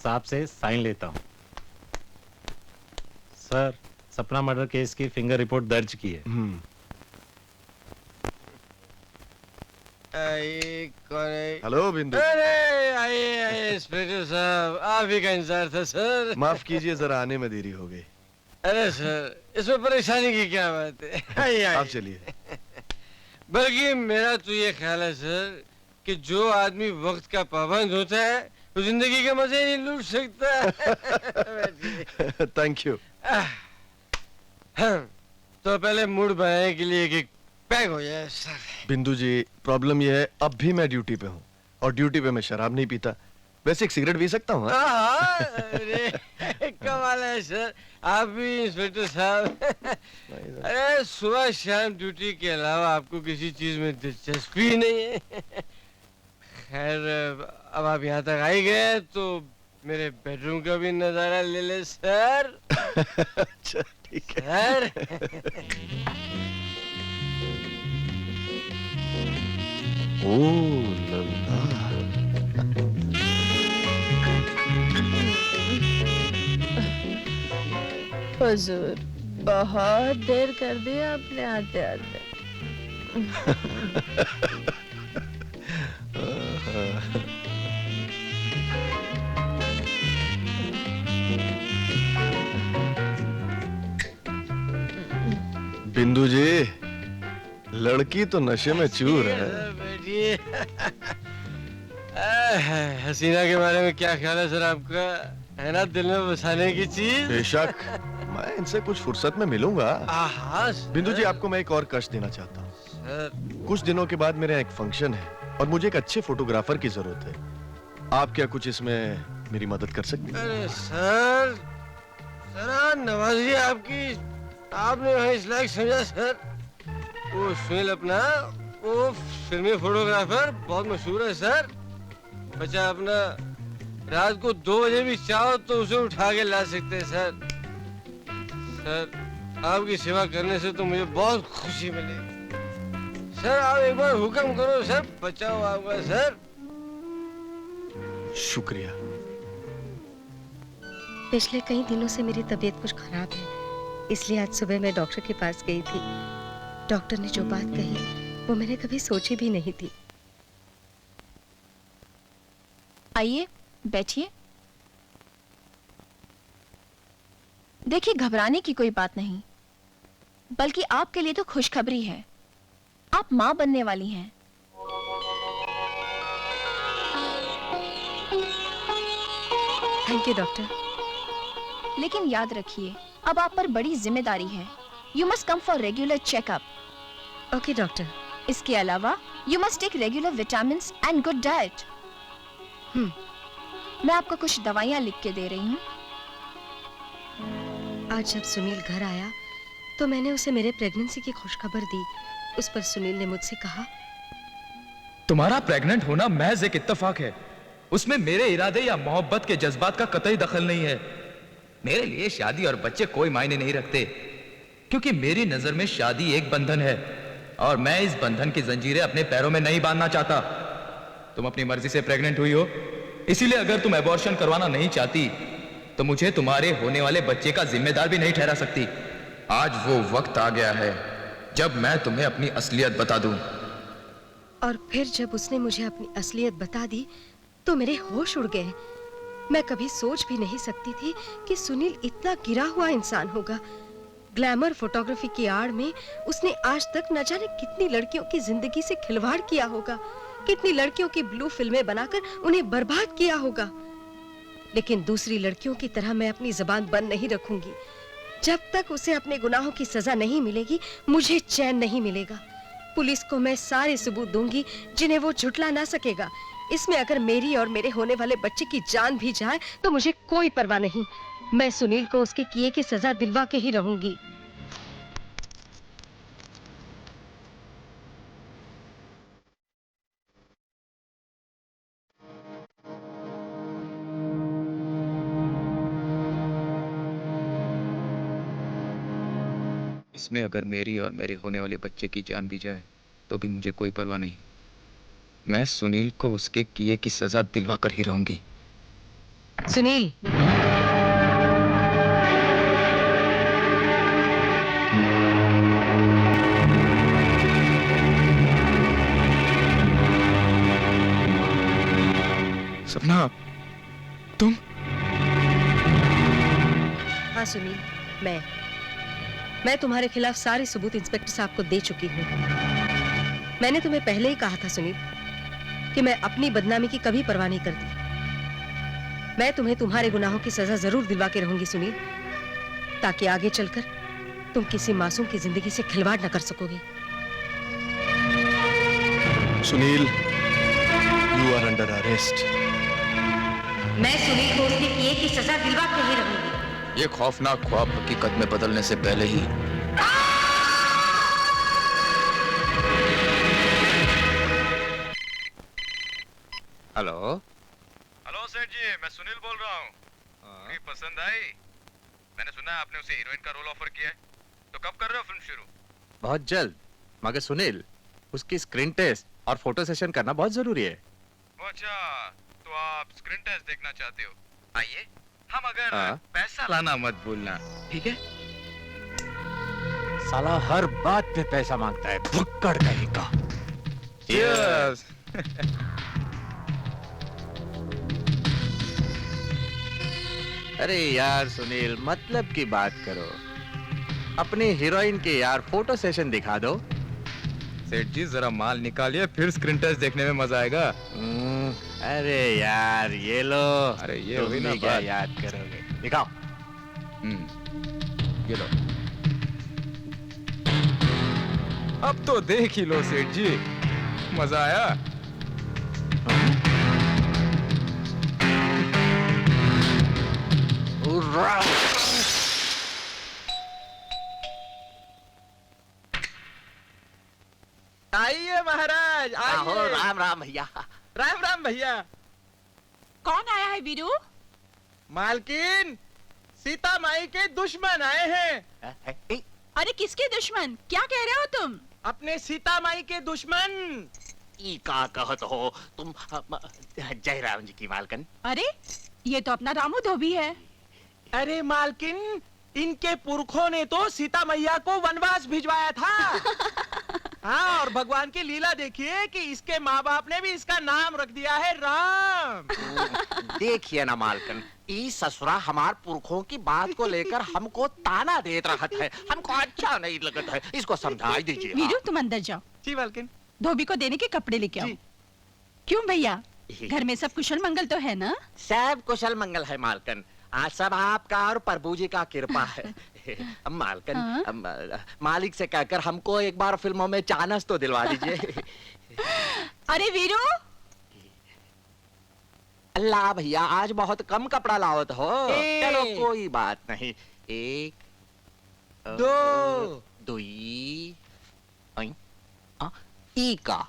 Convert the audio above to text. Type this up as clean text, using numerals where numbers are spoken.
साहब से साइन लेता हूँ। सर, सपना मर्डर केस की फिंगर रिपोर्ट दर्ज की है। हेलो बिंदु। अरे आइए इंस्पेक्टर साहब, आप ही का इंतजार था सर। माफ कीजिए, जरा आने में देरी हो गई। अरे सर, इसमें परेशानी की क्या बात है। आइए आप आइए। चलिए। बल्कि मेरा तो ये ख्याल है सर कि जो आदमी वक्त का पाबंद होता है वो जिंदगी के मजे नहीं लूट सकता। Thank you. तो पहले मूड बनाने के लिए एक पैक हो जाए सर। बिंदु जी, प्रॉब्लम यह है अब भी मैं ड्यूटी पे हूँ और ड्यूटी पे मैं शराब नहीं पीता। वैसे एक सिगरेट पी सकता हूँ? अरे कमाल है सर, आप भी इंस्पेक्टर साहब। अरे सुबह शाम ड्यूटी के अलावा आपको किसी चीज में दिलचस्पी नहीं है। खैर अब आप यहाँ तक आ ही गए तो मेरे बेडरूम का भी नजारा ले ले सर। अच्छा ठीक है। सर ओह लल्ला। हुजूर, बहुत देर कर दी आपने आते आते। बिंदु जी, लड़की तो नशे में चूर है। बैठिए। हसीना के बारे में क्या ख्याल है सर आपका? है ना दिल में बसाने की चीज? बेशक, मैं इनसे कुछ फुर्सत में मिलूंगा। बिंदु जी, आपको मैं एक और कष्ट देना चाहता हूँ। कुछ दिनों के बाद मेरे यहाँ एक फंक्शन है और मुझे एक अच्छे फोटोग्राफर की जरूरत है। आप क्या कुछ इसमें मेरी मदद कर सकते हैं? अरे सर, सर नवाजी आपकी, आपने वही इस लायक समझा सर। वो सुनील अपना, वो फिल्मी फोटोग्राफर बहुत मशहूर है सर। बच्चा अपना रात को 2 बजे भी चाहो तो उसे उठा के ला सकते हैं सर। सर आपकी सेवा करने से तो मुझे बहुत खुशी मिलेगी। सर आप एक बार हुक्म करो सर, बचाओ आपका सर। शुक्रिया। पिछले कई दिनों से मेरी तबीयत कुछ खराब है, इसलिए आज सुबह मैं डॉक्टर के पास गई थी। डॉक्टर ने जो बात कही वो मैंने कभी सोची भी नहीं थी। आइए बैठिए। देखिए, घबराने की कोई बात नहीं, बल्कि आपके लिए तो खुशखबरी है। आप मां बनने वाली हैं। Thank you doctor. लेकिन याद रखिए, अब आप पर बड़ी जिम्मेदारी है। You must come for regular checkup. Okay doctor. इसके अलावा you must take regular vitamins and good diet. मैं आपको कुछ दवाइयां लिख के दे रही हूँ। आज जब सुनील घर आया तो मैंने उसे मेरे प्रेगनेंसी की खुशखबर दी। उस पर सुनील ने मुझसे कहा, तुम्हारा प्रेग्नेंट होना महज एक इत्तेफाक है, उसमें मेरे इरादे या मोहब्बत के जज्बात का कतई दखल नहीं है। मेरे लिए शादी और बच्चे कोई मायने नहीं रखते, क्योंकि मेरी नजर में शादी एक बंधन है और मैं इस बंधन की जंजीरें अपने पैरों में नहीं बांधना चाहता। तुम अपनी मर्जी से प्रेग्नेंट हुई हो, इसीलिए अगर तुम एबॉर्शन करवाना नहीं चाहती तो मुझे तुम्हारे होने वाले बच्चे का जिम्मेदार भी नहीं ठहरा सकती। आज वो वक्त आ गया है जब मैं तुम्हें अपनी असलियत बता दूं। और फिर जब उसने मुझे अपनी असलियत बता दी तो मेरे होश उड़ गए। मैं कभी सोच भी नहीं सकती थी कि सुनील इतना गिरा हुआ इंसान होगा। ग्लैमर फोटोग्राफी की आड़ में उसने आज तक न जाने कितनी लड़कियों की जिंदगी से खिलवाड़ किया होगा, कितनी लड़कियों की ब्लू फिल्में बनाकर उन्हें बर्बाद किया होगा। लेकिन दूसरी लड़कियों की तरह मैं अपनी जुबान बंद नहीं रखूंगी। जब तक उसे अपने गुनाहों की सजा नहीं मिलेगी मुझे चैन नहीं मिलेगा। पुलिस को मैं सारे सबूत दूंगी जिन्हें वो झुठला ना सकेगा। इसमें अगर मेरी और मेरे होने वाले बच्चे की जान भी जाए तो मुझे कोई परवाह नहीं। मैं सुनील को उसके किए की सजा दिलवा के ही रहूंगी। इसमें अगर मेरी और मेरे होने वाले बच्चे की जान भी जाए तो भी मुझे कोई परवाह नहीं। मैं सुनील को उसके किए की सजा दिलवा कर ही रहूंगी। सुनील, सपना, तुम? हाँ सुनील, मैं तुम्हारे खिलाफ सारे सबूत इंस्पेक्टर साहब को दे चुकी हूँ। मैंने तुम्हें पहले ही कहा था सुनील कि मैं अपनी बदनामी की कभी परवाह नहीं करती। मैं तुम्हें तुम्हारे गुनाहों की सजा जरूर दिलवा के रहूंगी सुनील, ताकि आगे चलकर तुम किसी मासूम की जिंदगी से खिलवाड़ न कर सकोगे। Sunil, you are under arrest. मैं सुनील को उसने किए की सजा दिलवा के ही रहूंगी। ये खौफनाक ख्वाब हकीकत में बदलने से पहले ही हेलो हेलो सेठ जी, मैं सुनील बोल रहा हूँ। आपकी पसंद आई? मैंने सुना है आपने उसे हीरोइन का रोल ऑफर किया है, तो कब कर रहे हो फिल्म शुरू? बहुत जल्द। मगर सुनील, उसकी स्क्रीन टेस्ट और फोटो सेशन करना बहुत जरूरी है। अच्छा, तो आप स्क्रीन टेस्ट देखना चाहते हो? आइए, हम अगर हाँ। पैसा लाना मत भूलना, ठीक है? साला हर बात पे पैसा मांगता है, भुक्कड़ कहीं का। Cheers! अरे यार सुनील, मतलब की बात करो। अपनी हीरोइन के यार फोटो सेशन दिखा दो। सेठ जी जरा माल निकालिए, फिर स्क्रीन टेस्ट देखने में मजा आएगा। अरे यार ये लो। अरे ये तुम हुई ना भी क्या बात। याद करोगे? दिखाओ। ये लो। अब तो देख ही लो सेठ जी, मजा आया? आइए महाराज, आहो, आइए। राम राम भैया। राम राम भैया। कौन आया है वीरू? मालकिन, सीता माई के दुश्मन आए हैं। अरे किसके दुश्मन? क्या कह रहे हो तुम? अपने सीता माई के दुश्मन। ई का कहत हो तुम? जय राम जी की मालकन। अरे ये तो अपना रामू धोबी है। अरे मालकिन, इनके पुरखों ने तो सीता मैया को वनवास भिजवाया था। हाँ, और भगवान की लीला देखिए कि इसके माँ बाप ने भी इसका नाम रख दिया है राम। देखिए ना मालकन, ई ससुरा हमार पुरखों की बात को लेकर हमको ताना देत रहत है। हमको अच्छा नहीं लगत है, इसको समझा दीजिए। वीरू तुम अंदर जाओ, जी मालकिन। धोबी को देने के कपड़े लेके आओ। जी। क्यों भैया, घर में सब कुशल मंगल तो है ना? सब कुशल मंगल है मालकन। आज सब आपका और प्रभु जी का कृपा है। मालकन, हाँ? मालिक से कहकर हमको एक बार फिल्मों में चांस तो दिलवा दीजिए। अरे वीरू, अल्लाह भैया, आज बहुत कम कपड़ा लाओ हो। चलो कोई बात नहीं। एक, दो, दुई, आई, आ, ई का।